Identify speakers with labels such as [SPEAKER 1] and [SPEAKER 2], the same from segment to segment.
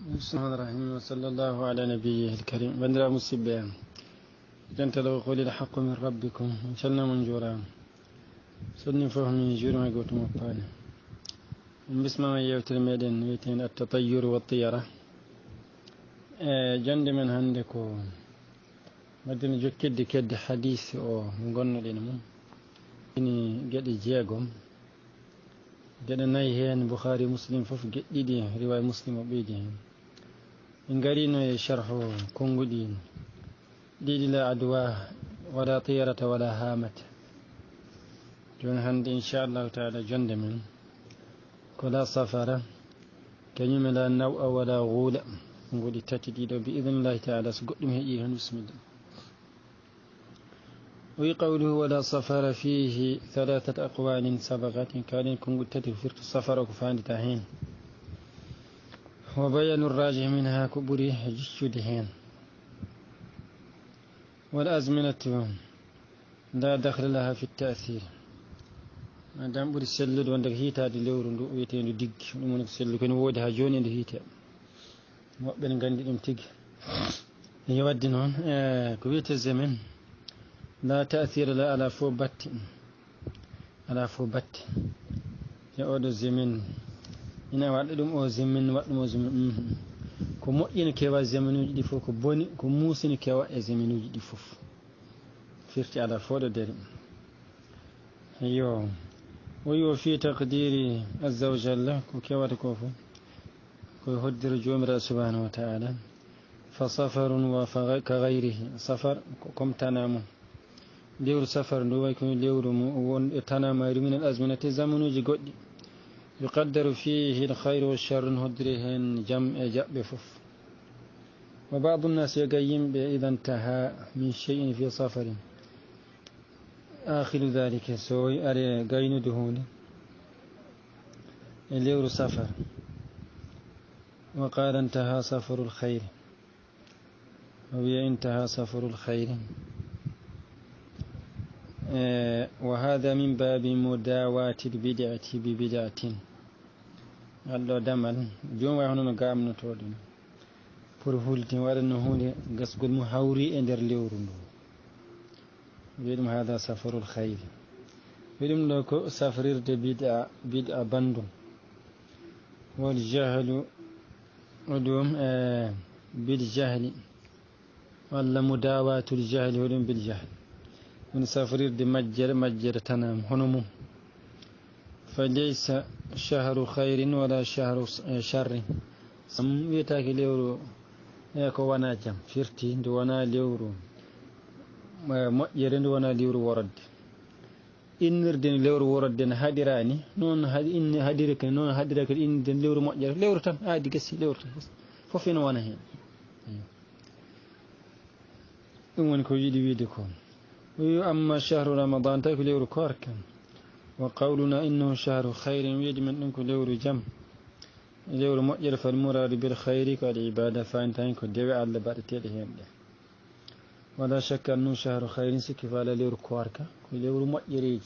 [SPEAKER 1] بسم الله الرحمن الرحيم وصلى الله على نبيه الكريم بندرا مسبيان جنت لو قول الحق من ربكم إن شاء الله من جورام سني فهم يجور ما قلت مبان بسم ما يوتر ميدن ويتين التطير والطيرة جند من عندكو مدن جو كد حديث او نغنو لينمو إني قد جياغم قد نايهين بخاري مسلم فف قديدي رواية مسلم وبيدي إنقرينو يشرحو كونغودين ديدي لا عدواه ولا طيرة ولا هامة جون هند إن شاء الله تعالى جند من كلا صفرة كنيم لا نوء ولا غول نقول تتديدو بإذن الله تعالى سقدم هيئيها بسم الله ويقوله ولا صفر فيه ثلاثة أقوال سبقت كان كنت تتفر الصفر وكفان تهين وبيان الراجح منها كبري جشدهين والأزمنة لا دخل لها في التأثير ما دام بري سلد وندك هيتا دي لورو ويتين ديغ نمونك سلد كن وودها جوني دي هيتا وبن غاندي دم تيغ يودي نون كويت الزمن لا تأثير لا على فوبت يعود الزمن ina waɗa ɗum o zimmin waɗɗumo zimmin ko moƴƴini kewa zaminuji ɗi fof ko boni ko muusini kewa e zaminuji ɗi fof firti ala foɗo dere yo woyo fi taqdiri azza wa jalla ko kewata ko fof koye hoddiro jomiraɗo subhanahu wa taala fa safarun wa ka gayrihi safar comme tanamo lewru safar ndu way koye lewru mo won e tanamari min al azminati zamanuji goɗɗi يقدر فيه الخير والشر هدرهن جمع جأب فف وبعض الناس يقيم إذا انتهى من شيء في سفر آخر ذلك سوي أري قين دهون الليور سفر وقال انتهى سفر الخير انتهى سفر الخير وهذا من باب مداواة البدعة ببدعة الله دمل جون واي هونو غامنو تودو pour hulti waɗanno hunde gasgol mum hawri e nder lewru ndu wiɗum hada safarul khayri wiɗum ɗo ko safrirde bid'a bandum wal jahlu ɗum bil jahli walla mudawatul jahli hoɗum bil jahli من سافرير دي مجر تنام هنمو فليس شهر خير ولا شهر شر سم يتاكي ليورو يكو وانا جم فرتي دو وانا ليورو مجر دو وانا ليورو ورد إنر دين ليورو ورد دين هادراني نون إن هادرك نون هادرك إن دين ليورو مجر ليورو تم عادي قسي ليورو تم ففين وانا هين ومن كو جدي ويدكم أما شهر رمضان تأكل يورو كاركا وقولنا إنه شهر خير يجمع نكل يورو جم يورو مؤجر فالمراد بالخير كالعبادة فانتين كدوي على بعد تلهين ولا شك أنه شهر خير سكف على يورو كاركا كل يورو مؤجريج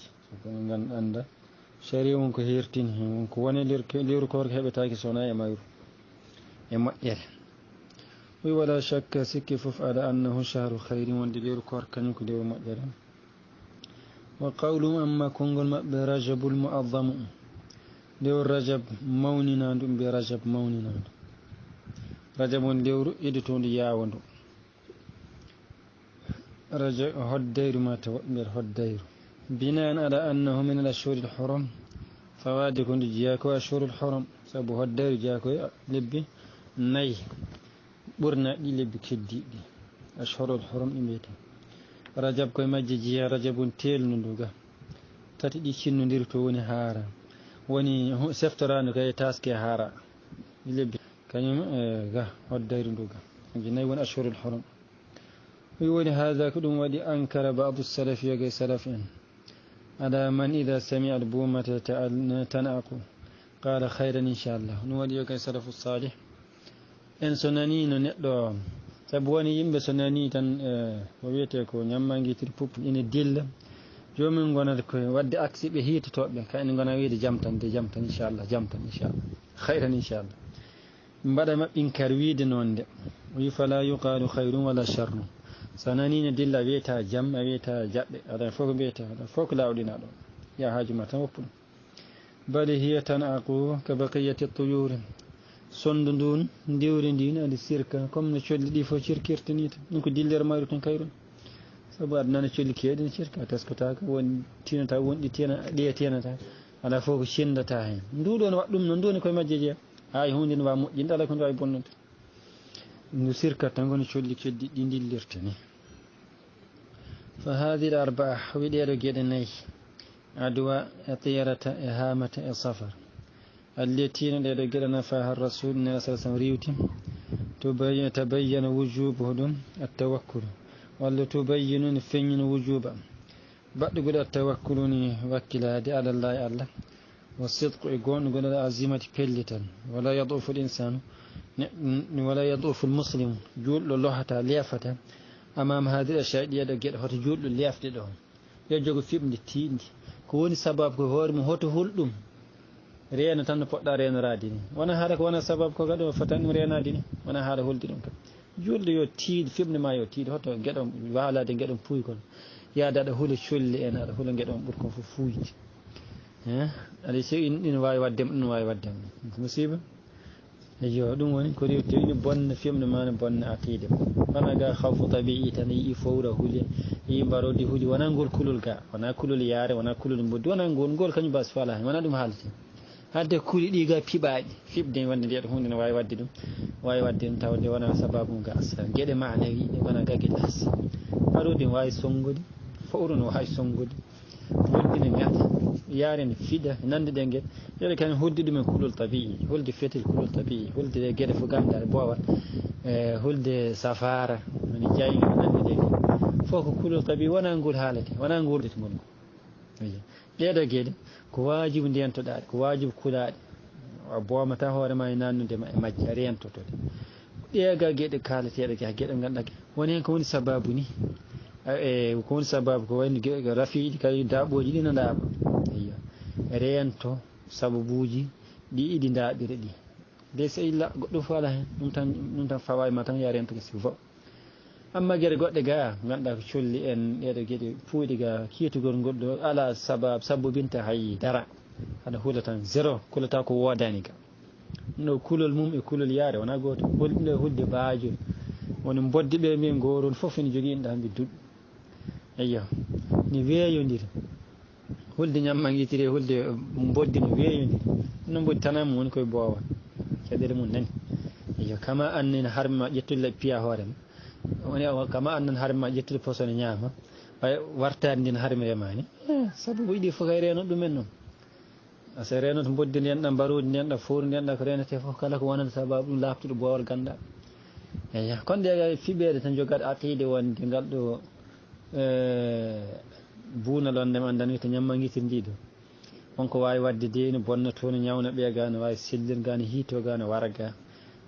[SPEAKER 1] عند شريع كهيرتين كوانا يورو كاركا هبتاكي صنايع ما يورو يمؤجر ولا شك سكفف على أنه شهر خير وندلير كاركن كدير مقدر وقولهم أما كونغل برجب المعظم ديور رجب موننا دم برجب موننا رجب ديور إدتون ياوند رجب هدير ما تومر هدير بناء على أنه من الأشهر الحرم فوادي كند جاكو أشهر الحرم سبو هدير جاكو لبي ني برنا إلى بكدي أشهر الحرم إميتا رجب كوي مجيجيا رجب تيل ندوغا تاتي شين ندير توني هارا وني سفتران كاي تاسكي هارا إلى كانيم غا وداير ندوغا جناي ون أشهر الحرم ويولي هذا كلهم ودي أنكر بعض السلف يا سلفين على من إذا سمع البومة تنعق قال خيرا إن شاء الله نولي يا سلف الصالح en sonanino neɗɗo sabu woni yimɓe sonani tan ko wiyete ko ñammanguitir pup ina dilla jomin gonata koye wadde aksi ɓe hiitotoɓe kayne gona wiide jam tan inchallah khayran inchallah mbaɗa maɓɓinkar wiide noon de wi fala yuqalu hayrun wala charru so nanino dilla wiyeta jam a wiyeta jaɓɓe aɗa fof ko mbiyeta aɗa fof ko lawɗina ɗon ya haaju ma tan woppu ɗum bal hiya tan aqu ka baqiyati tuyuri sondu ndun ndiwri ndin andi sirka comme no colli ɗi fof cirkirta ni tan ɗum ko dillere mayru tan kayrum sabu aɗa nana colli keeɗi ne cirka teskotaka woni tinata wonɗi ɗiya tenata ala fof ko cendata hen nduɗo ne waɗa ɗum noon nduni koye majje jeeya hay hunde ne wawi moƴƴinde ala ko ne wawi bonnude ndu sirkat tan kono colli keddi ɗi dillirta ni fa hadi l arbaa wi ɗeɗo gueɗe nayyi adwa e tiyarata e hamata e safar alletino ɗeɗo gueɗe nafaha rasul nela sa sallam riwti tabayyana wujubuhu ɗum attawakkulu walla tubayyinu ne feññino wujuba baɗɗugoɗo attawakkulu ni wakkilade alallahi allah wa sidqu e gonɗugoɗo al azimati pellital wala yadufu l insanu wala yadufu l muslimu julɗo lohata leefata amama hadi acha ɗiyeɗo gueɗe hoto julɗo leefde ɗo yo jogo fiɓde tiiɗde ko woni sababu ko hoore mum hoto hulɗum reena tan no poɗɗa reenorade ni wona haala ko wona sababu ko kadi o fotani ɗum reenade ni wona haala hulde ɗum kam julɗo yo tiiɗ fiɓde ma yo tiiɗ hoto gueɗo walade gueɗo puuy kon yaada aɗa huula colli en aɗa huula gueɗo on ɓuuri kon fof fuuyde aɗa so ina wawi waddema ɗum wawi waddema musiba eyo ɗum woni ko rewti ine bonna femne ma ne bonna aqide wona ga hawfu tabii tan yii fowra huuli yii mbarodi huuli wona ngol kulol ga wona kulol yaare wona kulol mboddi wona ngol kañum bas fala hen wona ɗum haalate hadde kuuli ɗi ga piɓaɗi fiɓde wonde ndeɗo hunde ne wawi wadde ɗum wawi wadde ɗum tawde wona sababu mum ga asa gueɗe manawi ɗe wona ga gueɗe asa mbarodi ne wawi sonngude fowru ne wawi sonngude woddi ne ngata yaare ne fiɗa nande ɗe gueɗe yeɗe kañum hulde ɗumen kulol tabii hulde fetel kulol tabii hulde ɗe gueɗe fof ganduɗa ɗe bowat hulde safara woni jayga nande ɗe fof ko kulol tabii wona ngol haalate wona ngurdete ngol ɗeɗo gueɗe ko wajibu ndentoɗaɗe ko wajibu kulaɗe a boomata hoorema e nannudema e majje a rentotode ɗega gueɗe kalateɗe ga gueɗe ganduɗa woni hen ko woni sababu ni ko woni sababu ko wayno rafiɗi kay daɓoji ɗi no daaɓa eyo reento sababuji ɗi iɗi daaɓire ɗi de so illa goɗɗo fof ala hen ɗum tan fawayma tan ya rento si fo amma gueɗe goɗɗe ga ganduɗa ko colli en ɗeɗo gueɗe puuyɗe ga kiitugol goɗɗo ala sabobinta hay dara haɗa huula tan zéro kulata ko wodani ga no kulol mum e kulol yaare wona goto hulɗe hulde baajol woni bodde ɓe mbi goron foof ene jogui inɗa hamɓe duɗ eyo ne weeyodiri hulde ñammanguitiri hulde boddi no weeyodiri no boddi tanama woni koye boowal caɗele mum nani eyo kama annene harme ma ƴettude piya hoorema woni kama annan harme ma ƴettude posone ñaama way wartade ndin harme remani sabu ko yiɗi fof kay reno ɗumen noon asa renoto boddi ndenɗa mbarude ndenɗa fowru ndenɗa ko renete fof kala ko wonata sababu ɗum laftuɗo boowal ganduɗa eyi kono ɗe fiɓede tan jogaɗo aqide wonde ngal ɗo buunal on ndema andan wi to ñammanguitir ndiɗo wonko wawi wadde de ne bonna to ne ñawna ɓeega ne wawi sellirga ne hiitoga ne warga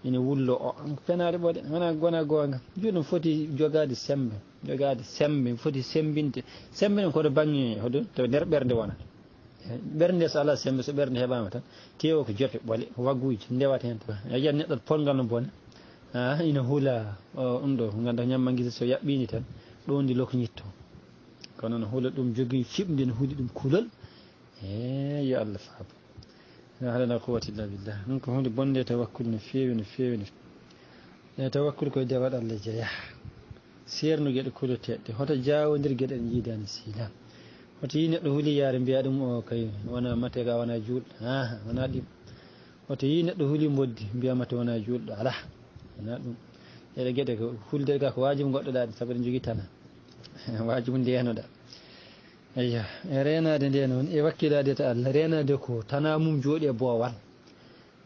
[SPEAKER 1] ene wullo o penaɗe ɓoɗe wona gonga juɗum foti jogade sembe foti sembinde sembe ɗen koto bangge hoɗo to nder ɓerde wonata ɓernde so ala sembe so ɓernde heɓama tan tewo ko jope ɓole wagguji ndewata hen to a yiyat neɗɗo polngal no bone ina huula ɗum ɗo ganduɗa ñammanguitir so yaɓɓini tan ɗo ndi loko ñitto kono no huula ɗum jogui fiɓde ne huuli ɗum kulol yo Allah faabo la hawla wala quwwata illa billah ɗum ko hunde bonde tawakkul no fewi no fewi no fewi tawakkul koye dewal Allah jeeya serno gueɗe kuloteɗe hoto jawodir gueɗe ɗe jiidani siila hoto yi neɗɗo huuli yaare mbiya ɗum o kay wona matega wona julɗo wona ɗum hoto yi neɗɗo huuli boddi mbiya mate wona julɗo ala wona ɗum ɗeɗe gueɗe ko hulde ga ko wajibu goɗɗoɗa ɗe saabu ɗe jogui tana wajibu ndenoɗa eyyo e renade nde noon e wakkilade to Allah renade ko tana mum jooɗi e boowal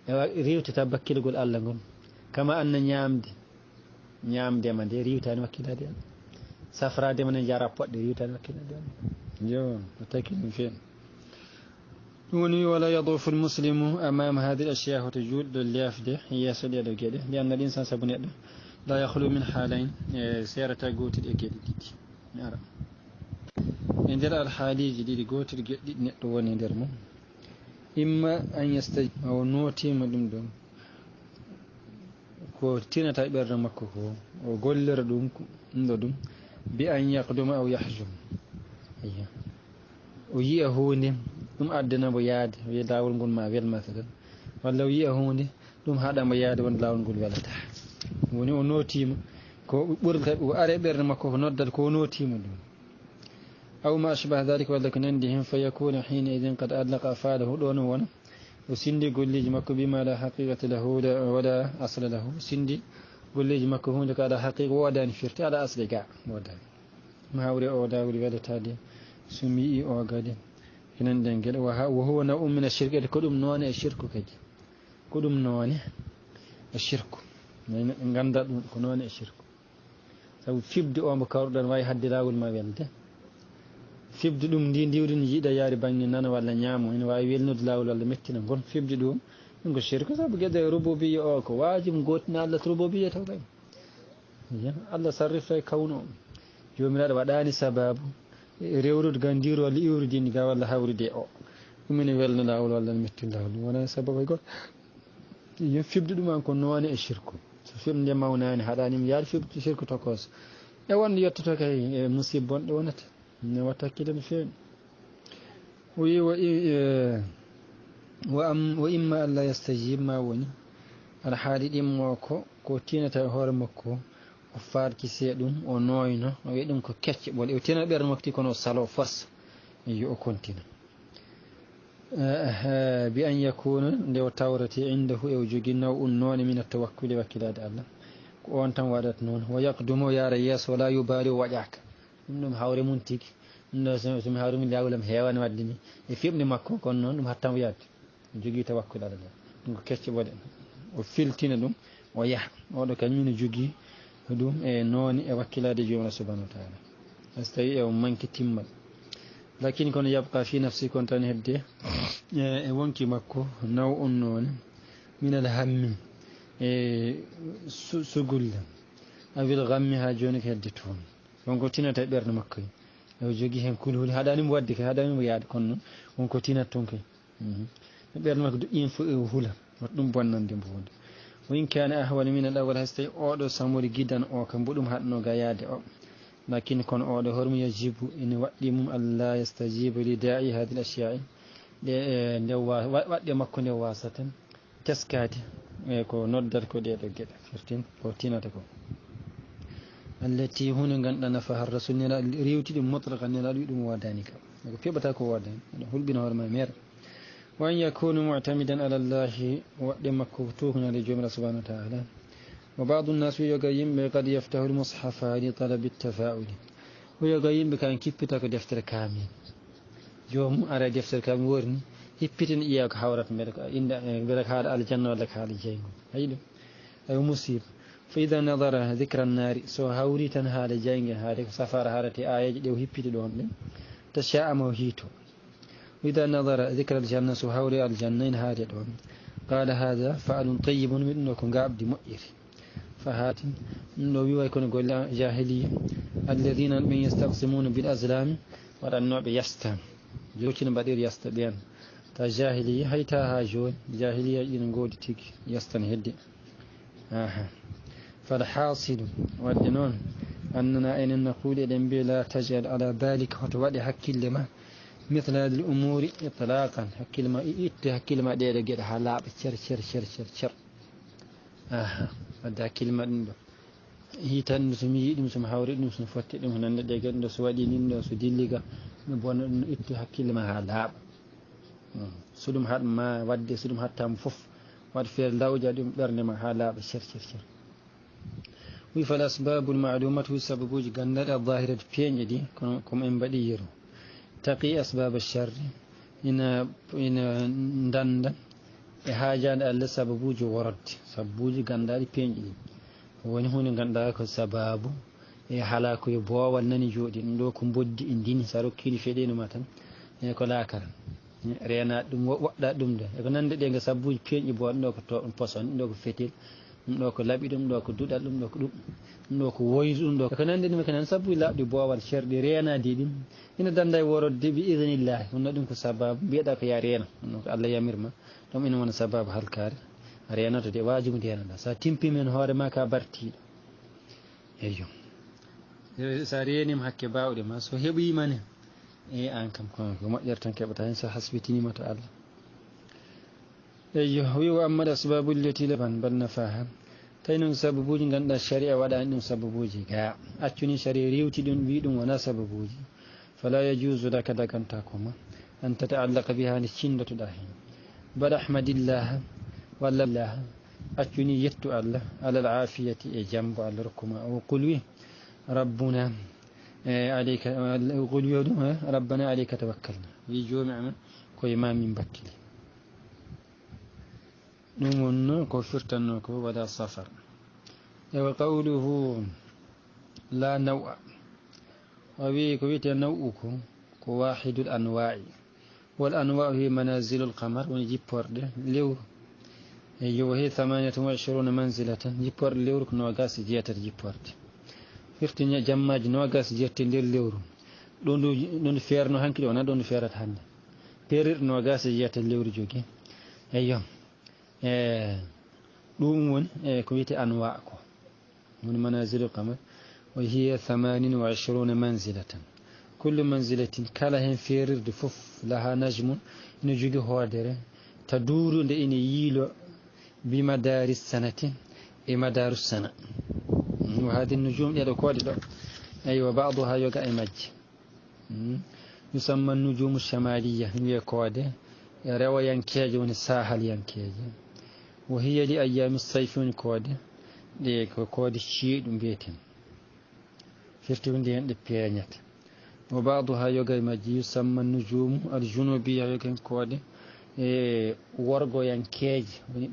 [SPEAKER 1] e riwtata bakkilgol Allah ngon kama anna ñamdema nde riwtani wakkilade Allah safradema ne jara poɗɗe riwtani wakkilade Allah yo o taki ɗum feewi ɗum woni wala yadufu lmuslimu amama hadi l ashya hoto juulɗo leefde yeeso ɗeɗo gueɗe nde anna ɗin san saabu neɗɗo la yahlu min haalayn e serata gotiɗe e gueɗe ɗiɗi ara e nder alhaaliji ɗiɗi gotiɗe gueɗe ɗiɗi neɗɗo woni nder mum imma an yastaji o nootima ɗum ɗon ko tinata ɓerde makko ko o gollira ɗum ɗo ɗum bi an yaqduma aw yahjum o yiya hunde ɗum addanamo yaade wiya lawol ngol ma wel masalan walla o yiya hunde ɗum haɗamo yaade won lawol ngol welata woni o notima ko ɓurta o are ɓerde makko ko noddata ko notima ɗum aw ma ashbaha dhalika walla ko nandi hen fa yakuna hina idin qad allaqa afalahu ɗo no wona o sindi golleji makko bima la haqiqata lahu wala asla lahu sindi golleji makko hunde ko aɗa haqiqa wodani firti aɗa asli ga wodani ma hawre o dawri welatade so mi yi o gadi hinan den gueɗe wo huwa naw'un min ashirk ko ɗum noone e shirku kadi ko ɗum noone e shirku neɗɗo ganda ɗum ko noone e shirku sabu fibde o mo kawruɗon wawi hadde lawol ma welde fibde ɗum ndi ndiwdi ne yiiɗa yaari banggue nana walla ñaamo ene wawi welnude lawol walla mettina gon fibde ɗum ɗum ko shirku sabu gueɗe rububiyya o ko wajibu gotina Allah to rububiyya taw kay Allah sarrifa e kawno o jomiraɗo waɗani sababu rewrude ga ndiru walla iwrudini ga walla hawrude o ɗum ene welna lawol walla ne metti lawol ɗum wona sababu e goto fibde ɗum an ko noone e shirku so fibde mawnani haɗanima yaade fibde shirku tokoso e wonde yettoto kay e musibe bonɗe wonata ne watta hakkille no fewi o wi wa imma alla yastajib ma woni aɗa haali ɗimmo ko tinata e hoore makko o farkise ɗum o noyno o wiya ɗum ko kecce ɓole o tina ɓerde makko ti kono o salo force yo o continue bi an yakuna nde o tawrate indahu e o jogui naw'un noone min tawakkuli wakkilade Allah ko on tan waɗata noon wo yaqdumo yaara yeeso wala yubali o waƴaka ɗum hawre mum tigui ɗum ɗo somi hawrimi lawulam heewani wadde ni e fiɓde makko kono noon ɗum hattamo yadde o jogui tawakkul Allah ɗum ko kecce ɓole o filtina ɗum o yaaha oɗo kañum ne jogui ɗum e noone e wakkilade jomiraɗo subahanahu wa taala so tawi e o manque timmal lakin kono yabqa fi nafsi kon tan hedde e wonki makko naw on noon minal hammi e sugulla awil gammi ha joni ko hedde toon wonko tinata e ɓerde makko e o jogui hen kulhuli haɗanimo wadde kay haɗanimo yaade kono noon wonko tinata toon kay ɓerde makko duƴƴin fo e hula wata ɗum bonnande mbo hunde wa in kana ahwana min al awwal hay so tawi oɗo samori guidan o kam mbo ɗum haɗno ga yaade o lakin kono oɗo hormo yajibu ene waɗɗi mum allah yastajiba li da'i hadi l ashiya'i nde waɗɗe makko nde wasatan teskade e ko noddata ko ɗeɗo gueɗe firtin ko tinata ko allati hunde ganduɗa nafaha rasul nela rewti ɗum mutlaqan nelaɗo wi ɗum wodani kam ko feɓata ko wodani aɗa hulɓina hoore ma mere wa an yakunu mu'tamidan ala llahi waɗɗe makko tuhnade jomiraɗo subahanahu wa taala وبعض الناس يوغا يمبي قد يفتح المصحف لطلب التفاؤل ويوغا يمبي كان كيبتا دفتر كامل جوم ارا دفتر كامل ورني هيبتين اياك حورات ملك ان بلك حال الجنه ولا حال الجنه هيدو اي مصيب فاذا نظر ذكر النار سو هاوري تن حال جنه هذه سفر هارتي اياج ديو هيبتي دون تشاءم وهيتو واذا نظر ذكر الجنه سو هاوري الجنه هذه دون قال هذا فعل طيب منكم عبد مؤير فهات لو يكون يقول جاهلية الذين من يستقسمون بالأزلام ولا النوع يستم جوكين بدير يستبين تا جاهلية هيتا هاجون جاهلية ينقود تيك يستن هدي فالحاصل والدنون أننا أين نقول الأنبياء لا تجعل على بالك وتوالي حكي لما مثل هذه الأمور إطلاقا حكي لما دير قد حلاب شر wadda kilma ɗum ɗo hitan ɗum somi yi ɗum somi hawri ɗum somi fotti ɗum nande ɗe gaɗo so waɗi nin ɗo so dilliga mi bona ɗum ittu hakkille ma ha laaɓa so ɗum haɗma wadde so ɗum hattama foof waɗa feere lawja ɗum ɓerde ma ha laaɓa cer wi fal asbabu lmalumatu wi sababuji gandaɗe a zahirati peeñe ɗi kono en mbaɗi yeru taqi asbaba charri ina danda e haajade Allah sababuji worodde sababuji gandaɗi peeñƴi ɗi woni hunde ganduɗa ko sababu e haala koye boowal nani jooɗi ɗum ɗo ko boddi e ndini sa rokkiri feɗenuma tan e ko laakara renaɗe ɗum woɗɗa ɗum ɗo eko nande ɗe nga sababuji peeñƴi boɗɗo ɗo ko to poson ɗum ɗo ko fetel ɗum ɗo ko laaɓi ɗum ɗo ko duɗal ɗum ɗo ko ɗum ɗo ko woydu ɗum ɗo ko nande ɗum ko nan sababuji laaɓɗi boowal ceerɗi renade ɗin ina danda e worodde bi idnillahi wonno ɗum ko sababu mbiyeɗa ko ya reena ɗum ko Allah yamirma ɗum ina wona sababu halkare renoto de wajibu ndenada sa timpi men hoore ma ka bartiɗo eyyo sa renima hakke bawɗe ma so heɓimane an kam ko moƴƴere tan keɓata hen so hasbitinima to Allah eyyo wi wa amma asbabu llati laban bal nafaha tawi noon sababuji ganduɗa sharia waɗani ɗum sababuji ga accuni sharia rewti ɗum wi ɗum wona sababuji fala yajuzu laka dagantako ma an tata'allaqa biha ni cindotoɗa hen bal ahmadillah walla llah accuni yettu Allah alal afiyati e jambo Allah rokkuma o qul wi rabbuna عليك قل يودم ربنا عليك توكلنا يجوم كوي ما من بكلي نمون كفرتنك ولا سفر وقوله لا نوع وبي كويت نوعك كواحد الأنواع والأنواع هي منازل القمر ونجيب برد لو وهي 28 منزلة جيب لو ركن وقاس جيات جيب برد firtinya jammaji nogas jetti nder lewru ɗon feerno hanki wona ɗon feerata hande perir nogas jetta lewru jogi eyyo ɗum woni ko wiyete anwa ko woni manazilu qamar wa hiya 28 manzilatan kullu manzilatin kala hen feerirde fof laha najmun ina jogi hoodere taduru nde ina yiilo bi madaris sanati e madarus sana وهذه النجوم يدكود أيوة بعضها يقع مج يسمى النجوم الشمالية هي كود روى ينكيج والساحل ينكيج وهي لأيام الصيف كود كود الشيء بيتين فرتون دي بيانيت وبعضها يقع مج يسمى النجوم الجنوبية يقع كود ورقو ينكيج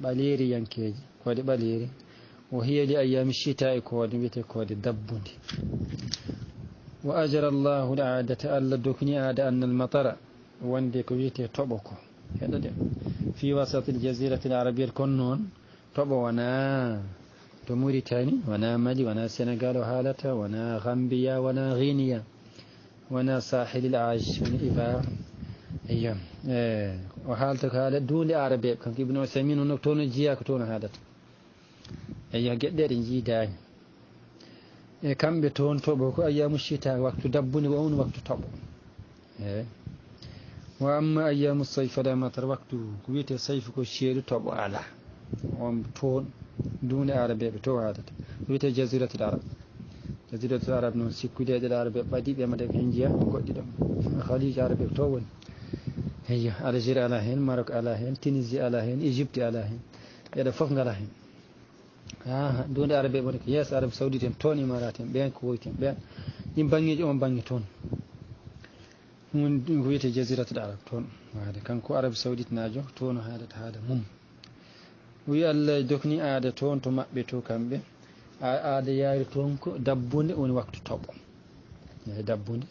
[SPEAKER 1] باليري ينكيج كود باليري وهي لأيام الشتاء كود بيت كود دبون وأجر الله العادة ألا دكني عادة أن المطر وندي كويت طبقه في وسط الجزيرة العربية الكنون طبع ونا موريتاني ونا مالي ونا سنغال وحالة ونا غامبيا ونا غينيا ونا ساحل العاج من إبار أيام وحالتك هذا دون العربية كان ابن عثيمين ونكتون جيا كتون هذا eya geɗɗeɗe jiidani e kamɓe toon toɓo ko ayyamu shita waktu dabbuni o on waktu toɓo wa amma ayyamu sayf fala matar waktu ko wiyete sayf ko ceeɗu toɓo ala on toon dunde arabeɓe to haadata ko wiyete jaziratul arab jaziratul arab noon sikkudeɗe arabe ɓaɗiɓe made ko hen jiya goɗɗi ɗon khaliji arabeɓe to woni eyo algérie ala hen maroc ala hen tunisie ala hen égypte ala hen ɓeɗo foof ngala hen dunde arabe woni ko yes arabe saoudite en toon imarat en ɓen ko woyti en ɓen ɗin bangeji on bange toon ɗum ko wiyete jaziratul arab toon haade kanko arabe saoudite najo toon haadata haada mum wi allah dokni aada toon to maɓɓe to kamɓe aada yaari toon ko dabbunde woni waktu toɓo dabbunde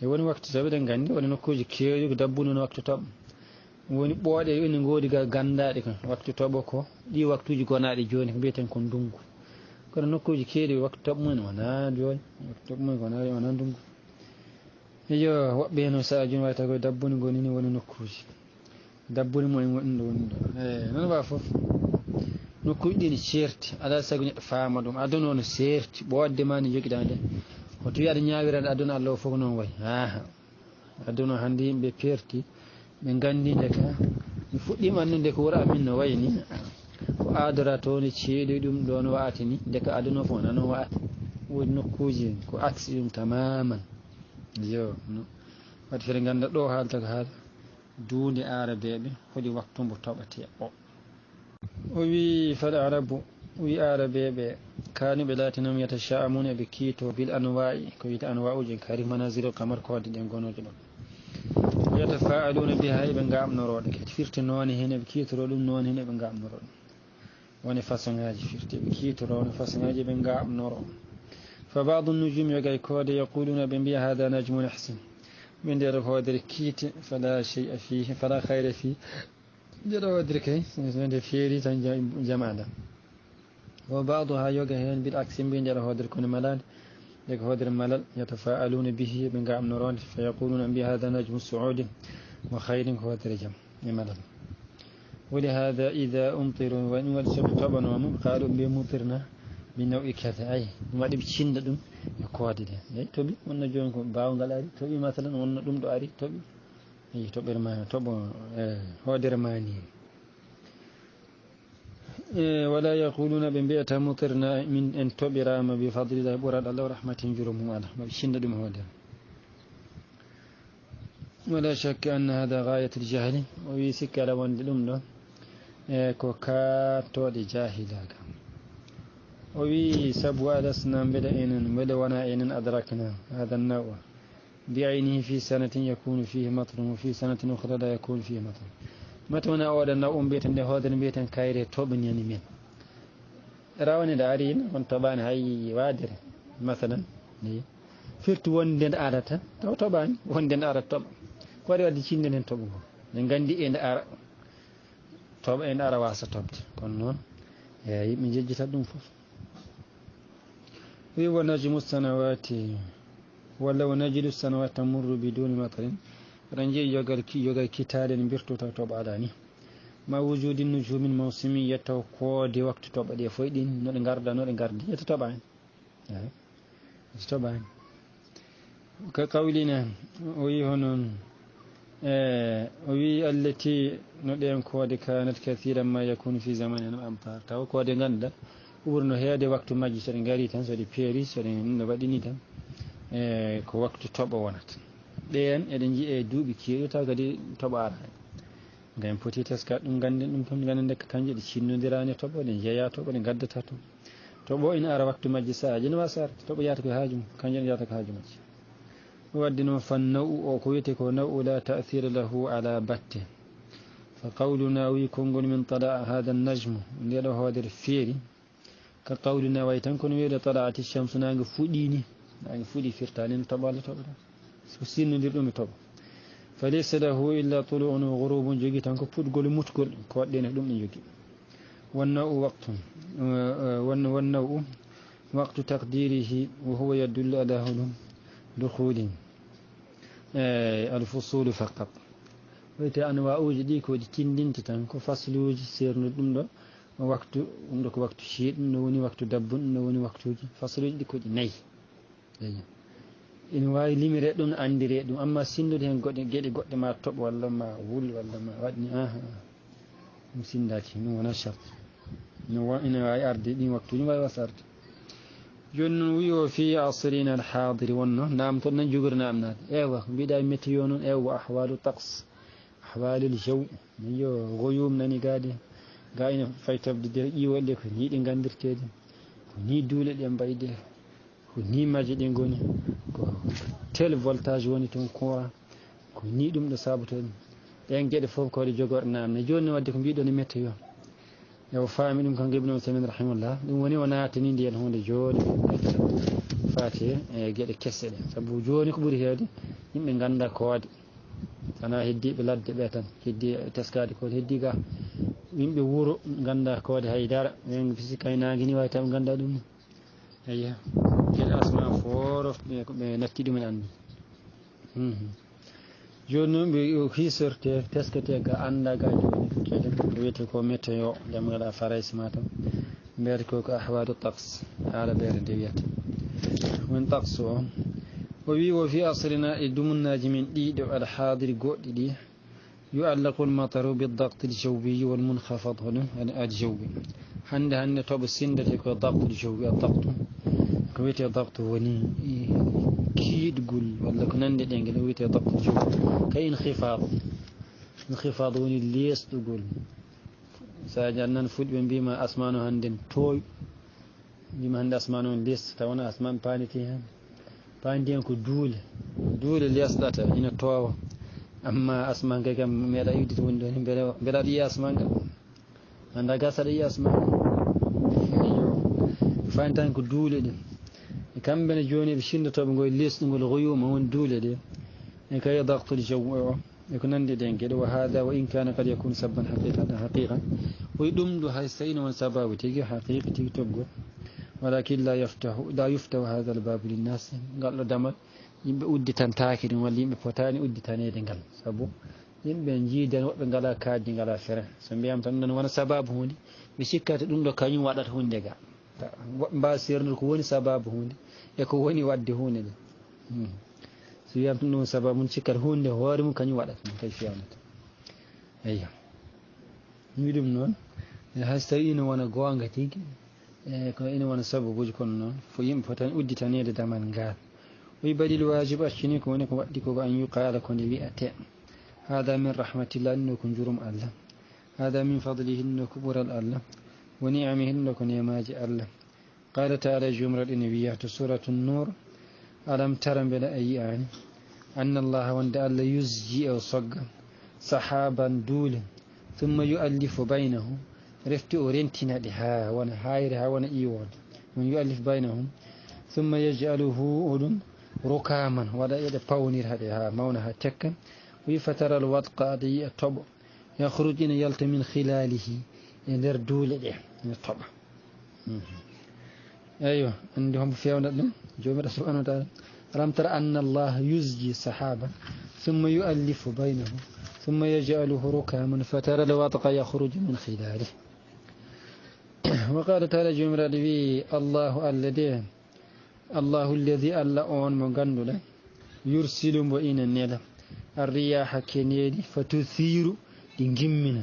[SPEAKER 1] e woni waktu toɓo ɗen gandi woni nokkuji keeɗi ko dabbunde woni waktu toɓo woni ɓooɗe ene ngoodi ga gandaɗe kan waktu toɓo ko ɗi waktuji gonaɗe joni ko mbiyeten ko ndungu kono nokkuji keeɗi waktu toɓo mumen wona joni waktu toɓo mumen wona ndungu eyo woɓɓe hen sa joni wayta koye dabbuni gonini woni nokkuji dabbuni mumen woni ɗo woni ɗo noon wawa foof nokkuji ɗi ne certi ala saago neɗɗo faama ɗum aduna o no certi ɓoodde ma ne joguiɗa nde ko towi aɗa ñawirade aduna Allah o fof noon wayi aduna hande yimɓe perti ɓe gandi nde ka mi fuɗɗima annude ko wuro amin no wayi ni ko adora toon ceeɗi ɗum ɗon wa'ati ni nde ka aduna fof wona noon wa'ata woni nokkuji ko aksi ɗum tamaman yo no wadde fere ganda ɗo haalta ko haala duunde arabeɓe hoɗi waktu mbo toɓate o wi fal arabu wi arabeɓe kanuɓe latinum yatasha'amuna ɓe kiito bil anwa'i ko wiyte anwa uji kari manazil kamar kodde ɗen gonoje ɗon yatafa'aluna biha eɓe gamnoroɗe kadi firti noone hen eɓe kiitoro ɗum noon hen eɓe gamnoro ɗum woni façon ngaji firti eɓe kiitoro woni façon ngaji eɓe gamnoro fa badu nujum yogay koode yaquluna ɓe mbiya hada najmun ahsan ɓe nder hoodere kiite fala chey'a fihi fala hayre fi ndeɗo hoodere kay nde feeri tan jamaɗa wa baduha yoga hen bil aksi mbi nder hoodere kono malade eko hoodere malal yatafa'aluna bihi ɓe gamnoronde fa yaquluna mbiya hada najmu suudin wa hayrin ko hoodere jaam e malal ولهذا إذا أمطروا وإن ولسوا طبعا قالوا بمطرنا بنوع كذا أي ما دي بتشند دم يقعد ده أي تبي من نجوم باون قال تبي مثلا من دم دو أري تبي أي تبي ما تبى هو درماني ولا يقولون بنبيت مطرنا من أن تبرا ما بفضل الله برد الله رحمة جرم على ما بتشند دم هو ده ولا شك أن هذا غاية الجهل ويسك على وندلم له كوكاتو دي جاهلا وي سبوا لسنا بدأين ولونائن أدركنا هذا النوع بعينه في سنة يكون فيه مطر وفي سنة أخرى لا يكون فيه مطر متونا أولا النوع بيتا لهذا بيتا كايري توبن يعني من راوني دارين وانطبان هاي وادر مثلا فرت وندن آرتا طبعا وندن آرتا طبعا كواري ودي چيندن توبو نغاندي إن آر طب إن آر واسا توبت كنون من جيجتا دون فوف ونجم السنوات ولو نجد السنوات تمر بدون مطر رنجي يوغل كتال بيرتو توب علاني ما وجود النجوم الموسمية وقود وقت توب دي فويدين نور غارد يتطبعين يتطبعين كقولنا ويهنون وي التي نديم كود كانت كثيرا ما يكون في زمان الأمطار تاو كود غندا ورنو هيادي وقت ماجي سرين غاري تان سري بيري سرين نباديني تان ko waktu toɓo wonata ɗen eɗen jii'e duuɓi keeɗi taw kadi toɓo ara ngam poti teska ɗum ganden ɗum kam ganden dekka kanje ɗe cinnodirani toɓo ɗe jeeya toɓo ɗe gaddata to toɓo ina ara waktu majji saaji ne wasa arde toɓo yata ko haaju mum kanje ne yata ko haaju majji waddi noon fan naw o ko wiyete ko naw la ta'thira lahu ala batte fa qawluna wi konngol min tala hada najmu ndeɗo hoodere feeri ka qawluna way tan kono wiide talaati shamsu nange fuɗini nange fuɗi firtani no toɓo Allah toɓo so sinnodir ɗum e toɓo fa laysa lahu illa tulu'un wa ghurubun jogi tan ko puɗgol mutgol ko waɗɗene ɗum ɗe jogi والنوء وقت تقديره وهو يدل على دخول الفصول فقط ويت أنواع دي كو دي تندين تان كو فصلوج سير ندم دو وقت شيء نوني وقت دب نوني وقت فصلوج دي كو دي ناي in wawi limire ɗum andire ɗum amma sindude hen goɗɗe gueɗe goɗɗe ma toɓ walla ma wul walla ma waɗni ɗum sindaki ɗum wona chart ina wawi arde ɗin waktuji wawi wasarde joni noon wiyo fi asrina alhadiri wonno namto nan jogori namnade ewa mbiɗa météo noon ewa ahwalu taqs ahwalul jaw yo goyum nani gaade ga ina fay tabde nder ƴiwol ɗe ko ni ɗe gandirtede ko ni duule ɗe mbayde ko ni majje ɗe goni ko tel voltage woni toon courant ko ni ɗum ɗo sabotoɗum ɗen gueɗe foof kode jogorɗe namne joni wadde ko mbiɗon e météo yo faami ɗum kanko ibnu Usaymin rahimahullah ɗum woni o natani ndiyen hunde joni faati e gueɗe kesse ɗe saabu joni ko ɓuuri hewde yimɓe ganda koode sana heddiɓe ladde ɓe tan heddi teskade koode heddi ga yimɓe wuuro ganda koode haydara en fisi kaynagi ni wawi taw ganda ɗum eyi gueɗe asma forof ɓe natti ɗumen andu joni noon ɓe hisorte teskete ga anda ga joni kede ko wiyete ko météo demgal a faraysi ma tan mbiyata ko ahwalu taqs haala ɓeere nde wiyata won taqs o wi wo fi asrina e dumunnaji min ɗiɗo alhadiri goɗɗi ɗi yu'allaqu almataru bidakt aljawiyi walmunkhafad hono aljawi hande toɓo sindete ko dakt aljawi adaktu ko wiyete dakt woni kiiɗgol walla ko nande ɗe ngel wiyete dakt aljawi ka inkhifad woni leesɗugol sa jannan fuɗi ɓe mbima asmanu hannden tooy mbima hannde asmanu on lees tawana asman paaniti hen paandi hen ko duule leesɗata ina toowa amma asman kay kam meeɗa iwdita woni ɗon mbeɗa aɗa yiya asman kam anda gas aɗa yiya asman fani tan ko duule ɗe e kamɓe ne joni ɓe sindotoɓe ngoye leesɗugol goyuma woni duule ɗe e kay daktul jaw o e ko nandi ɗen gueɗe wa hada wa in kana kad yakunu sabban haqiqa oyi ɗum ɗo hay so tawi won sababu tigui haqiqa tigui toɓgol walakin la yuftahu hada albabu linnas ngal ɗo damal yimɓe udditantaki ɗum walla yimɓe potani udditanede ngal saabu yimɓe jiiden woɓɓe ngala kaajji ngala fere so mbiyam tan non wona sababu hunde ɓe sikkata ɗum ɗo kañum waɗata hunde ga woɓɓe mbawa sernude ko woni sababu hunde e ko woni wadde hunde nde so wiyam tan ɗum sababu mum cikkata hunde hoore mum kañum waɗata ɗum kay fewnata eyyo wi ɗum noon hay so tawi ina wona goonga tigi ko ina wona sababuji kono noon fo yimɓe fo tan udditanede damal ngal wi badil wajib accini ko woni ko waɗɗi koko an yuqala ko nde wiyate hada min rahmatillah inno ko jurum allah hada min fadlihi inno ko ɓural allah wa ni'amihi inno ko nemaji allah qala taala jumral ina wiya to suratu nur alam tara beele a yiyani anna allaha wonde allah yusji o sogga sahaban duule thumma yu'allifu baynahu refti o rentina ɗi ha wona hayre ha wona iwode min yu'allif baynahum thumma yaj'aluhu oɗum rukaman waɗa eɗe pawnir haɗe ha mawna ha tekka wi fatara al wadqa aɗa yiya toɓo yahruj ina yalta min khilalihi e nder duule ɗe ina toɓa eyyo andi hombo fewnat ɗum jomiraɗo subhanahu wa taala alam tara anna allaha yusji sahaba thumma yu'allifu baynahu thumma yaj'aluhu rukaman fatara al wadqa yahruj min khilalihi wa qala taala jomiraɗo wi allahu allah de allahu alladi allah on mo ganduɗa yursilu mbo ina nela arriyaha keneɗi fatuthiru ɗi gimmina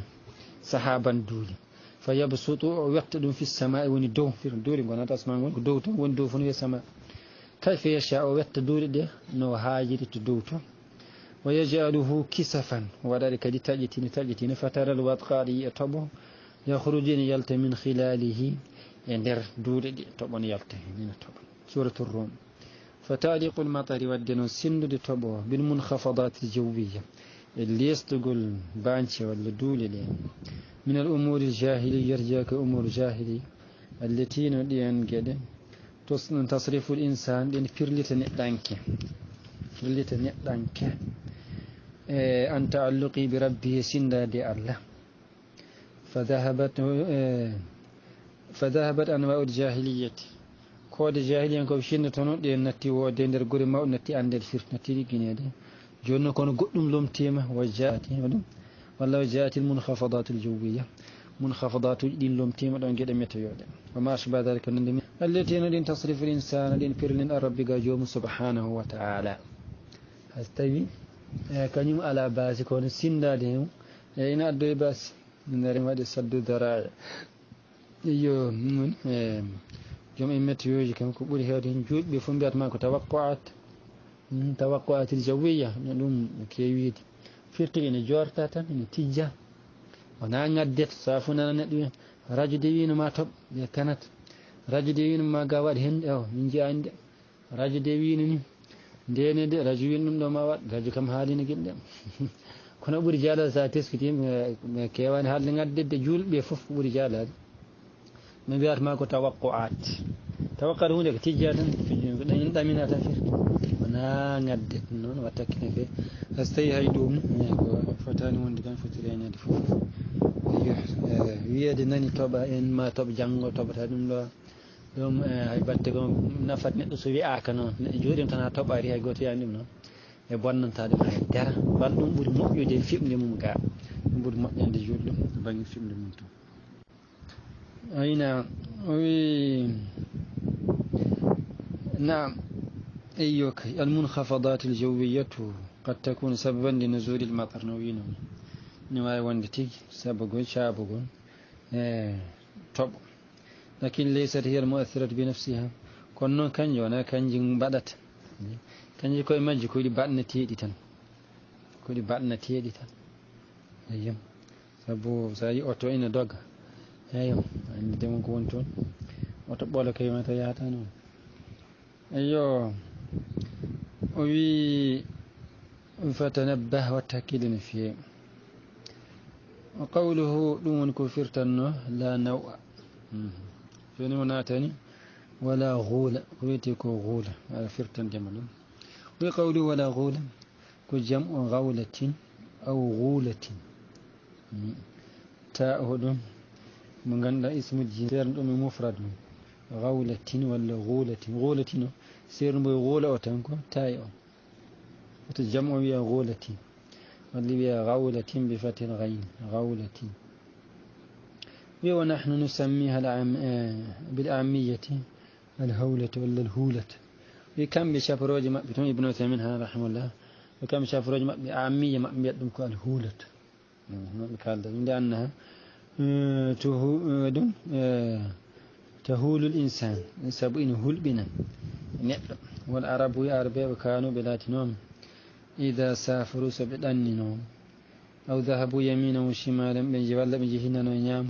[SPEAKER 1] sahaban duuli fa yabsutu o wetta ɗum fi samai woni dow fir duuli gonata asma woni ko dow to woni dow fon wiye sama kayfa yasha o wetta duuli ɗe no haajiri to dow to wa yaj'aluhu kisafan waɗaɗe kadi taƴitina fatara alwadqa aɗa yiya toɓo yakhrujina yalta min khilalihi e nder duuɗe ɗi toɓon yalta nina toɓa suratul rum فتالق المطر ودن سند توبو بالمنخفضات الجوية الليستقل بانشي ولا دولي من الأمور الجاهلية يرجع كأمور جاهلية التي ندين قد تصرف الإنسان لأن فرلت نقدانك أن تعلقي بربه سندا دي الله فذهبت أنواع الجاهلية كود جاهليان كو شين تونو دي نتي و دي ندر غوري ما نتي اندل فير نتي غينيده جون كون غدوم لوم تيما وجات والله جاءت المنخفضات الجويه منخفضات دي لوم تيما دون غيد ميتو يوده وما شبه ذلك ندم التي ندين تصرف الانسان دين فيرلين ربي جوم سبحانه وتعالى هستوي كانيم على باس كون سيندا دي ان ادو باس نري ما دي سد ذراع يو من جم إمتيوجي كم كبولي هذين جود بيفهم بيات ماكو توقعات الجوية نلوم كيويد فرقي إن جورتاتا إن تيجا ونعنى الدت صافونا ندوين راجدين ما توب كانت راجدين ما قاوات هند أو من جي عند راجدين دين دي راجوين نم ما وات راجو كم حالي نجد كنا برجالا ساتيس كتيم كيوان حال نعدد جول بيفوف برجالا من بيات ماكو توقعات توقعات هناك تجارة في إن دامنا تفير ونا نعدت نون وتكنا في استي هيدوم فتاني وندكان فترين يدفوف ويا دناني توبا إن ما توب جانغو توب تادم لا دوم هيبتكم نفت نسوي أكنون جودم تنا توب أري هيغوتي عندهم نون يبون تادم هيدرا بالدوم بود مؤيد فيلم لممكا بود مؤيد جودم باني فيلم لممكا أين نعم أيوك المنخفضات الجوية قد تكون سببا لنزول المطر نوين نواي وندتي سبقون شابقون طب لكن ليست هي المؤثرة بنفسها كنا كان يونا كان جن بدت كان يكوي ماجي كوي بعدنا تيديتن كوي بعدنا تيديتن أيام سبو ساي أوتو إن دوغ ايو عندي مكون تون وتبولا كيما تياتانو ايو وي فتنبه وتأكيد فيه وقوله دون كفرتنه لا نوع فين مناتني ولا غول كويتكو غول على فرتن جمل وقوله ولا غول كجمع غولة أو غولة تأهدون من عند اسم الجنسير مفرد غولة ولا غولة سير بغولة وتنكو تايو وتجمع بها غولة واللي غولة بفتح الغين غولة. ونحن نسميها بالأعمية الهولة ولا الهولة. وكم بشاف روج ما بتوم ابن عثيمين رحمه الله وكم شاف روج ما بأعمية ما بيدم الهولة لأنها تهول الإنسان سبعين هول بنا. والعرب يعربوا وكانوا بلاتنهم إذا سافروا سبعين أو ذهبوا يمينا وشمالا من جبال من جهنا ونيام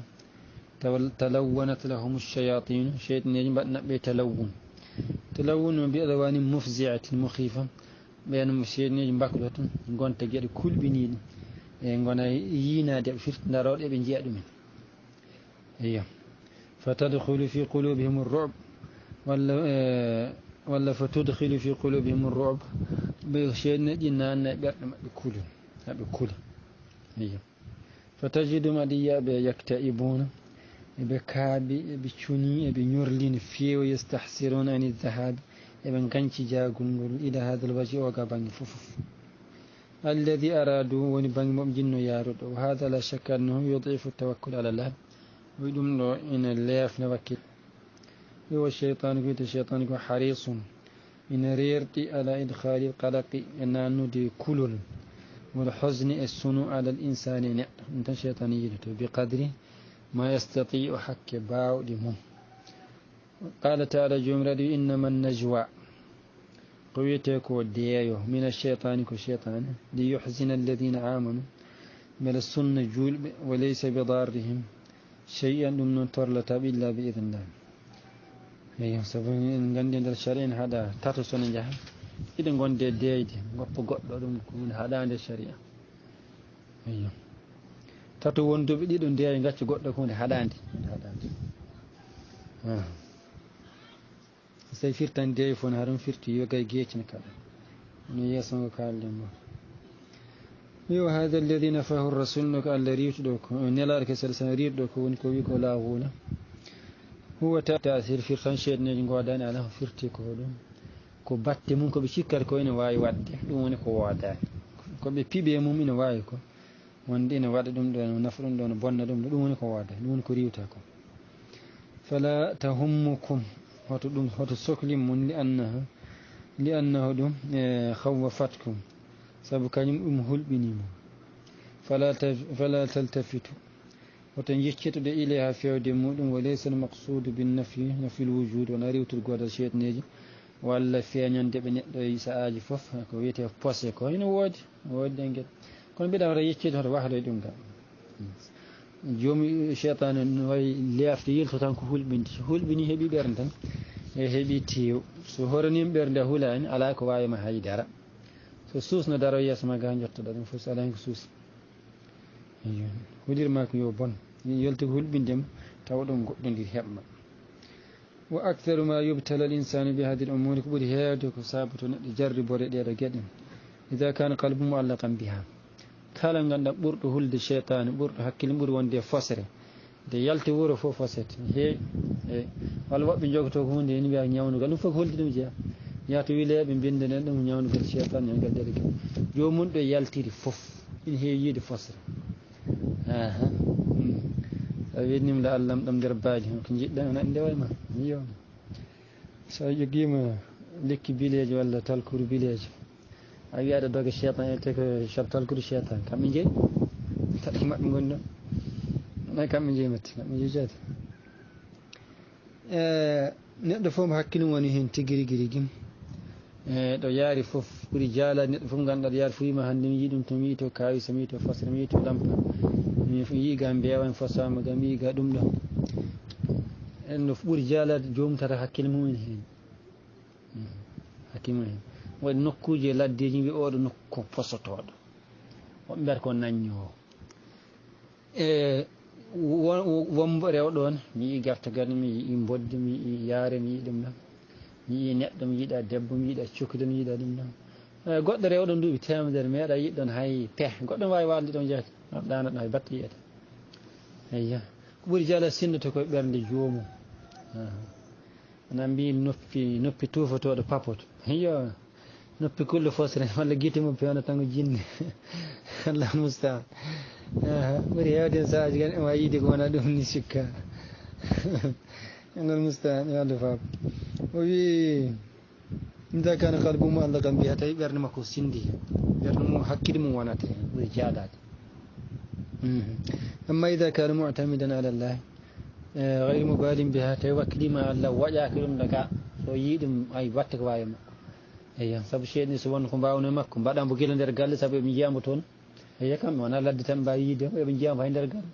[SPEAKER 1] تلونت لهم الشياطين شيطان يجب أن بيتلون تلون بألوان مفزعة مخيفة بين الشيطان يجب باكلة نقول تجد كل بنين نقول ينا دب فيت نارود ابن جاد من هي فتدخل في قلوبهم الرعب ولا فتدخل في قلوبهم الرعب بشيطان جنا أن بكل هي فتجد مديا يكتئبون بكابي بشوني بنورلين فيه ويستحسرون عن الذهاب ابن كانش جاغون إلى هذا الوجه وقابان ففف الذي أرادوا ونبان مؤمجن يارد. وهذا لا شك أنه يضعف التوكل على الله ويدوم له إن الله نوكل. هو الشيطان حريص إن ريرتي على إدخال القلق إن ندي كلل والحزن السنو على الإنسان انت شيطانية بقدر ما يستطيع حك باو دمه. قال تعالى جمرة إنما النجوى قويتك وديايو من الشيطان كشيطان ليحزن الذين آمنوا بل السنة جول وليس بضارهم شيئا من ترلة إلا بإذن الله. أيها سبحانه عند الشريعة هذا تاتو سنة جهة إذن قد ديايدي قد كون هذا عند الشريعة. أيها tatu wonduɓe ɗiɗon ndeya gacci goɗɗo hunde haɗandi so firtan ndeyi fon haɗum firti yogay geecina kaɗa no yeeso ngo kalden mo. yo hada alladi nafahu rasul no ko allah riwtuɗo ko nelaɗo kesal sana riwɗo ko woni ko wi ko laahuna huwa tasir firtan ceeɗneji godani ala ko firti ko ɗum ko batte mum koɓe cikkata ko ene wawi wadde ɗum woni ko woodani koɓe piiɓe mum ina wawi ko wonde ina waɗa ɗum ɗo nafa ɗum ɗo no bonna ɗum ɗo ɗum woni ko waada ɗum woni ko riwta ko. fala tahummukum hoto sohlim mum li annahu ɗum khawwafatkum sabu kañum ɗum hulɓinimo. fala taltafitu hoto jeccitude ilayha fewde muɗum wa laysa almaqsudu binnafi nafi lwujud wona riwtude godal cheytaneji walla feeñande ɓe neɗɗo sa'aji fof ko wiyete posé ko ina woodi de gueɗe kono mbiɗa wata yeccide hoto wahloy ɗum ga joomi cheytane no wayi leefde yilto tan ko hulɓinde so hulɓini heeɓi ɓerde tan e heeɓi tew so horanima ɓerde hulani ala ko wawima haydara so suusno daro yeeso ma ga jottoɗa ɗum fof so ala hen ko suusi hulirma ko yo bon yolti ko hulɓindema tawa ɗum goɗɗodir heɓma. wa actaru ma yubtala l insanu bi hadi l umuri ko ɓuuri heewde ko saabu to neɗɗo jarribore ɗeɗo gueɗe ida kana qalbu muallaqan biha kala ganduɗa ɓurɗo hulde cheytane ɓurɗo hakkille ɓuuri wonde fosere nde yalti wuuro fof fosete heewi walla woɓɓe jogoto ko hunde ene mbiya ñawnugal ɗum fof ko holdi ɗum jeeya yaata wiileɓe bindenen ɗum ñawnugal cheytane ñawnugal ɗeɗo gueɗe jomum ɗo yaltiri fof ina heewi yiide fosere a winnima la allah ɗam nder baaji ko jiɗɗa naɗi ndewayma yo so joguima lekki bilejo walla talkuru bilejo a wiya aɗa doga cheytan ete ko talkude cheytan kamɓe jeeyi taɗi maɓɓe goni ɗon ay kamɓe jeeyi matti kamɓe jeeyi jaade neɗɗo fof mo hakkille woni hen tigui ɗo yaari fof ɓuuri jaalade neɗɗo fof ganduɗa ɗo yaari fof wima hande mi yi ɗum to mi yi to kawisa mi yi to fosre mi yi to lampa mi yi ga mbewa mi fosama ga mi yi ga ɗum ɗon en no ɓuuri jaalade jomum tata hakkille mum ene hen hakkille mum hen waɗi nokkuji e laddeji wi oɗo nokku ko posotoɗo woɓe mbiyata ko naññowo wombo rewɗon mi yi gartagal mi yi bodde mi yi yaare mi yi ɗum ɗon mi yi neɗɗo mi yiiɗa debbo mi yiiɗa cukkude mi yiiɗa ɗum ɗon goɗɗo rewɗon duuɓi temedere meeɗa yiɗɗon hay peh goɗɗo wawi walde ɗon jeeyata ɗanoɗo hay batte yiyata eyya ko ɓuuri jaala sinnoto koye ɓernde joomum ana mbi noppi tufotoɗo papoto iyo noppi kulle fosre walla guite mum pewna tan ko jinne Allah mustaan ɓuri hewde saaji gan en wawi yiide ko wona ɗum ni sikka Allah mustaan yo Allah faam o wi ida kana qalbu mu'allaqan biha tawi ɓerde makko sindi ɓerde mum hakkille mum wonata hen ɓuri jaadade amma ida kana mu'tamidan ala llah gayru mubalin biha tawi wakkilima Allah waƴaki ɗum daga so yii ɗum ay watte ko wawi makko eyi saabu ceeɗni so wonno ko mbawno e makko mbaɗambo guila nder galle saabu eɓe jiyamo toon eyi kamɓe wona ladde tan mbawi yiide eɓe jiyamo hay nder galle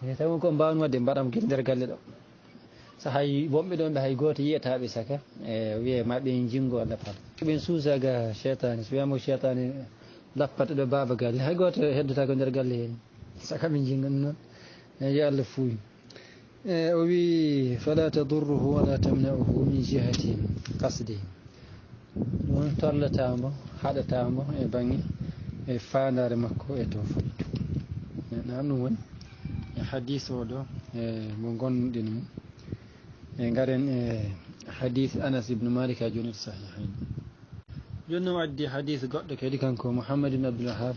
[SPEAKER 1] eyi tawi ko mbawno wadde mbaɗamo guila nder galle ɗo so hay wonɓe ɗon ɓe hay goto yiyataɓe saka e wiye maɓe jingo Allah fal ɓen suusaga cheytane so wiyama ko cheytane lappata ɗo baba galle hay goto heddata ko nder galle hen saka ɓe jinga ɗum noon eyi Allah fuuyi o wi fala tadurruhu wala tamna'uhu min jihati qasdihim ɗum torlatamo haɗatamo e banggue e fandare makko e to fottu nan ɗum woni e hadis o ɗo e mo gonɗin mum e garen e hadis Anas ibn Malik a joni sahihain joni o addi hadis goɗɗo kadi kanko Muhammad ibn Abdul Wahhab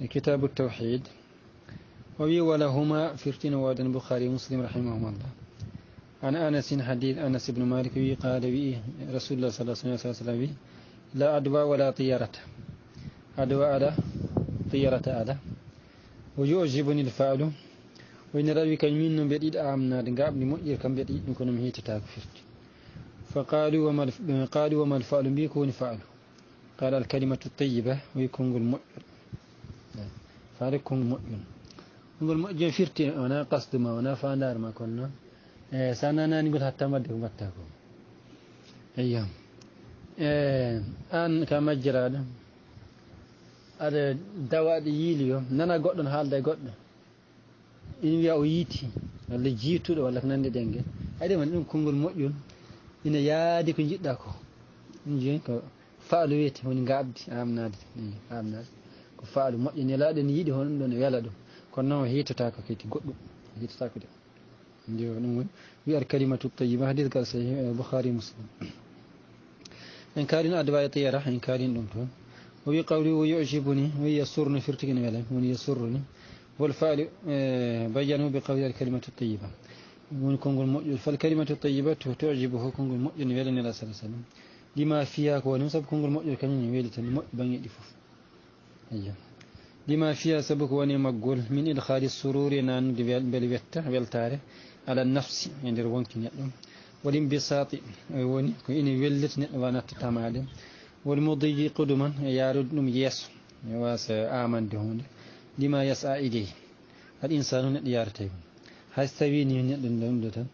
[SPEAKER 1] e kitabu tawhid o wi walahuma firtino woden Bukhari Muslim rahimahumullah عن أنس حديث أنس بن مالك قال رسول الله صلى الله عليه وسلم لا أدوى ولا طيرة أدوى على طيرة على ويعجبني الفعل وإن رأي كان من بديد آمنا دعاب لمؤير كم بديد نكون مهيت تاكفرت قالوا وما الفعل بيكون فعل قال الكلمة الطيبة ويكون المؤير فعلكم المؤير نقول مؤير فرت وانا قصد ما وانا فاندار ما كنا سنانا نقول حتى ما دك متاكو أيام أن كما جراد هذا دواء يليو نانا قدن حال ده قدن إن يا ويتي ولا جيتو ولا كنان دينجه هذا من كونغول مؤيون إن يادي كن جداكو نجين كو فعلوا يتي هون قابد آمناد كفعلوا مؤيون يلا دين يدي هون دون يلا دو كنا هيتو تاكو كيتي قدو هيتو تاكو ده ويار كلمة الطيبة حديث قال صحيح البخاري مسلم إن كان أدواء طيرة إن كان دمتون وبقوله ويعجبني ويسرني فرتقني ولا ويسرني والفعل بينه بقول الكلمة الطيبة فالكلمة الطيبة تعجبه كونغ المؤمن ولا نلا صلى الله عليه وسلم لما فيها ونسب كونغ المؤمن كان يولد المؤمن يدفف أيوه لما فيها سبك وني مقول من إدخال السرور نان بلبته بالتاريخ على النفس عند الوانكين يألم والانبساط وني كإني ولت وانا تتمالي والمضي قدما يارد نميس يواس آمن دهون لما يسعى إليه الإنسان يارتيه هاستويني ندندن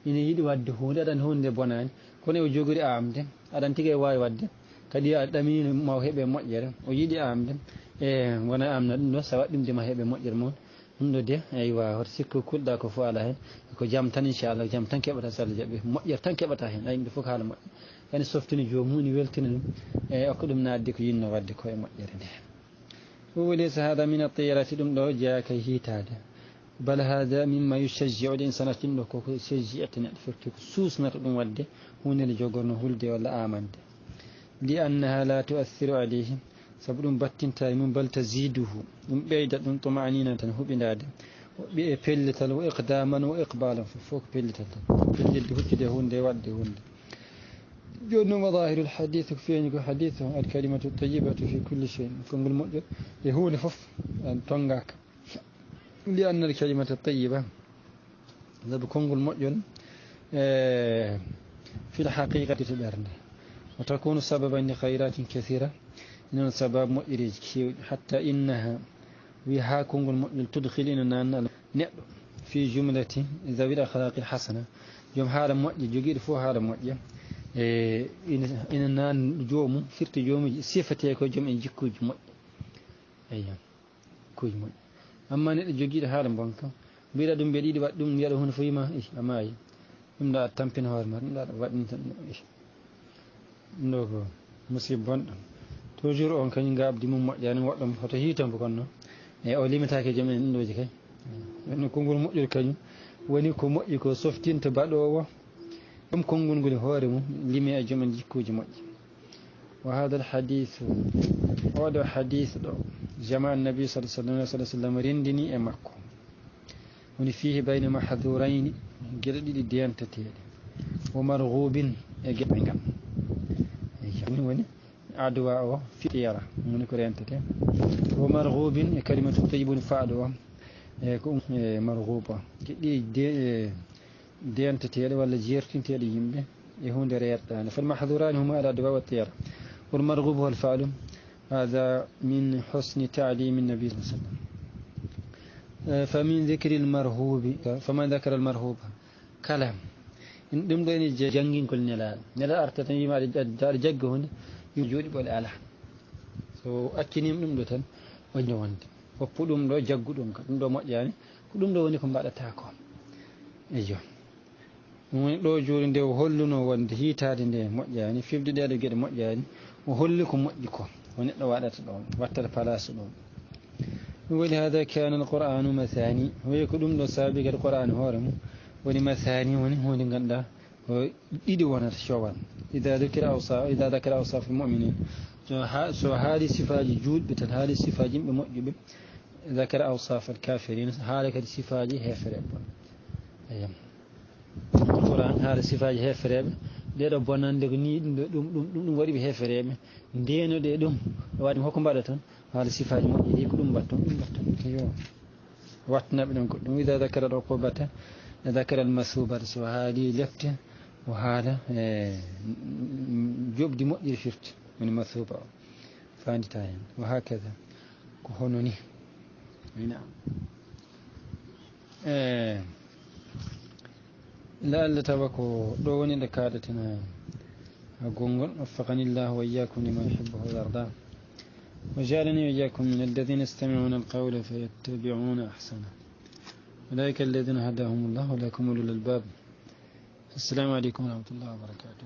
[SPEAKER 1] إني يدواد دهون أدن هون دبونان كوني وجوغري آمد أدن تيجي واي ود كدي أدمين موهب مؤجر ويدي آمد wana amna ɗum ɗo sawa ɗum dema heɓe moƴƴere moon ɗum ɗo de aywa hoto sikku kulɗa ko fo ala hen ko jaam tan inchallah jaam tan keɓata so Allah jaɓi moƴƴere tan keɓata hen ay yimɓe fof ko haala moƴƴe kani softini jomum ni weltina ɗum e okko ɗum naddi ko yinno wadde koye moƴƴere nde وليس هذا من الطيرة دم دو جاء كي هذا بل هذا مما يشجع الإنسان إنه كوكو يشجعتنا فرتك سوس نردم ودي هون اللي جوغرنا هولدي ولا آمند لأنها لا تؤثر عليه سبب باتين تايم بل تزيده بعيدة طمأنينة هو بناد بيلة وإقداما وإقبالا فوق بيلة بيلة هون دي ودي هون جون مظاهر الحديث فين حديثه الكلمة الطيبة في كل شيء كن المؤجر هو لفف أن تنقاك لأن الكلمة الطيبة إذا بكون المؤجر في الحقيقة تبرن وتكون سببا لخيرات كثيرة إنه سبب مؤجر حتى إنها ويهاكم المؤجر تدخل إننا في جملة ذوي الأخلاق الحسنة يوم هذا مؤجر يجير فوق هذا مؤجر إننا جوم فرت جوم صفتي كو جوم إنجكو جم أيام كوي مؤجر أما نجير هذا بانك بيرا دم بديد وقدم يرهون فيما إيش أما أي إم لا تامبين هارمر لا وقدم إيش نوكو مصيبان توجر أن كان ينقاب دم يعني وقدم فتحيتهم بكنا أولي متاك جمع نوجي كي نكون مؤجر كني ونكون مؤجر صفتين تبادلوا ɗum konngol ngol hoore mum limi e joom en jikkuuji moƴƴi وهذا الحديث هذا حديث جمع النبي صلى الله عليه وسلم رندني أمكو فيه بين محذورين جلد ديان تتيل ومرغوب أجمع وني عدوى في تيارة من كوريان تتيل ومرغوب كلمة طيب فعلوا يكون مرغوبة ديان تتيل ولا جيرتين تيل يمبه يهون دريات فالمحذوران هما العدوى والتيارة والمرغوب هو الفعل هذا من حسن تعليم النبي صلى الله عليه وسلم فمن ذكر المرهوب فمن ذكر المرهوب كلام إن دم دين جنجين كل نلا أرتتني ما دار جعهن يوجد بالآلة so أكيني من دوتن وجنوند وبودم لو جعودم كدم دو ما يعني كدم دو وني كم بعد تاكم أيوه لو جورين ده وهلنا وند هي تادين ده ما يعني في بدي ده كده ما يعني وهلكم ما يكون ونحن وعدت لهم وتر فلاس لهم ولهذا كان القرآن مثاني ويكون له سابق القرآن هورم ولمثاني هو نقدر يدوان الشوان إذا ذكر أوصاف المؤمنين سو هذه صفات جود بتل هذه صفات بمؤجب ذكر أوصاف الكافرين هذه الصفات هي فرب أيام القرآن هذه الصفات هي فرب ده ربنا ندغني دم وري به فرب دينو ده دم وادم حكم بعدتون هذه صفات مؤجب كلهم باتون كيو واتنا بدون كلهم إذا ذكر العقوبة ذكر المثوبة سو هذه لفت وهذا جوب دي مؤجب شفت من المثوبة فانتاين وهكذا كهونني نعم لا اللي تبكوا دوني لكادتنا أقول وفقني الله وإياكم لما يحبه ويرضاه وجعلني وإياكم من الذين يستمعون القول فيتبعون أحسنه أولئك الذين هداهم الله ولكم أولو الألباب السلام عليكم ورحمة الله وبركاته